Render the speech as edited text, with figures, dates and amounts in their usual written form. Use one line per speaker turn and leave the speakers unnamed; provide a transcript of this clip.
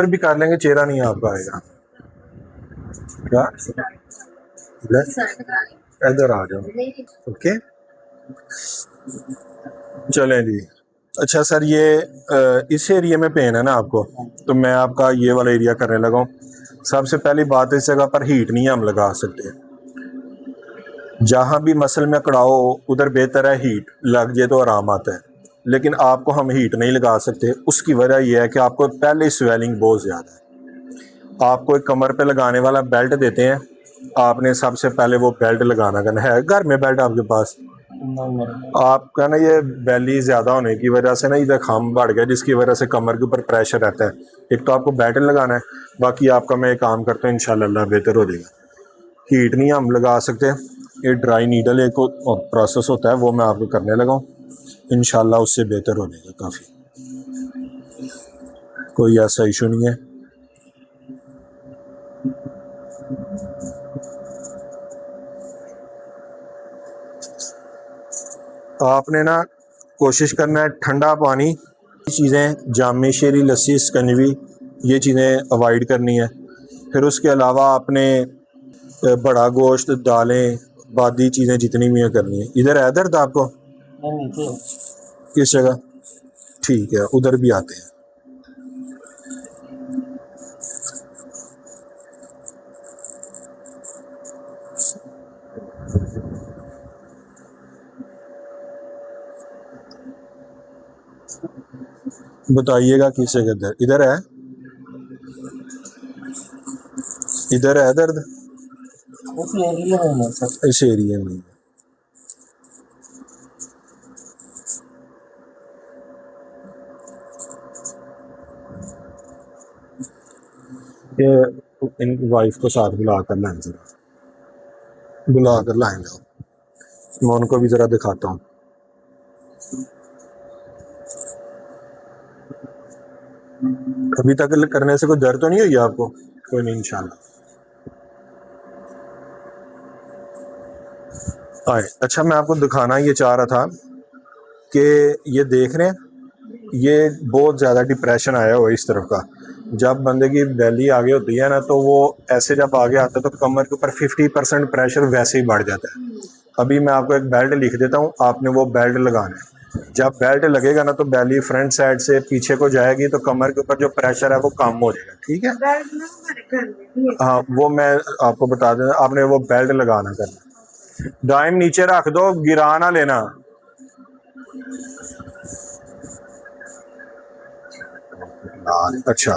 फिर भी कर लेंगे, चेहरा नहीं आपका आएगा। क्या इधर आ जाओ। ओके चलें जी। अच्छा सर, ये इस एरिया में पेन है ना आपको, तो मैं आपका ये वाला एरिया करने लगा हूँ। सबसे पहली बात, इस जगह पर हीट नहीं हम लगा सकते। जहाँ भी मसल में कड़ाओ उधर बेहतर है हीट लग जाए तो आराम आता है, लेकिन आपको हम हीट नहीं लगा सकते। उसकी वजह यह है कि आपको पहले स्वेलिंग बहुत ज़्यादा है। आपको एक कमर पे लगाने वाला बेल्ट देते हैं, आपने सबसे पहले वो बेल्ट लगाना करना है। घर में बेल्ट आपके पास? आपका ना ये बैली ज़्यादा होने की वजह से ना इधर खाम बढ़ गया, जिसकी वजह से कमर के ऊपर प्रेशर रहता है। एक तो आपको बेल्ट लगाना है, बाकी आपका मैं एक काम करता हूँ, इंशाल्लाह बेहतर हो जाएगा। हीट नहीं हम लगा सकते, ये ड्राई नीडल एक प्रोसेस होता है, वो मैं आपको करने लगा हूँ। इंशाल्लाह उससे बेहतर हो जाएगा काफ़ी, कोई ऐसा इशू नहीं है। आपने ना कोशिश करना है ठंडा पानी, चीज़ें जामे शेरी, लस्सी, स्कंजवी, ये चीज़ें अवॉइड करनी है। फिर उसके अलावा आपने बड़ा गोश्त, दालें, बादी चीज़ें जितनी भी करनी है। इधर है दर्द आपको? किस जगह? ठीक है, उधर भी आते हैं। बताइएगा किस जगह दर्द? इधर है, इधर है दर्द? इस एरिया में ये इन वाइफ को साथ बुला कर लाएं, जरा बुला कर लाएंगे, मैं उनको भी ज़रा दिखाता हूँ। अभी तक करने से कोई दर्द तो नहीं हुई आपको? कोई नहीं, इंशाल्लाह आए। अच्छा, मैं आपको दिखाना ये चाह रहा था कि ये देख रहे हैं, ये बहुत ज़्यादा डिप्रेशन आया हुआ है इस तरफ का। जब बंदे की बैली आगे होती है ना, तो वो ऐसे जब आगे आता है तो कमर के ऊपर 50% प्रेशर वैसे ही बढ़ जाता है। अभी मैं आपको एक बेल्ट लिख देता हूँ, आपने वो बेल्ट लगाना है। जब बेल्ट लगेगा ना, तो बैली फ्रंट साइड से पीछे को जाएगी, तो कमर के ऊपर जो प्रेशर है वो कम हो जाएगा। ठीक है, हाँ वो मैं आपको बता दें, आपने वो बेल्ट लगाना करना। दाइम नीचे रख दो, गिरा ना लेना। अच्छा,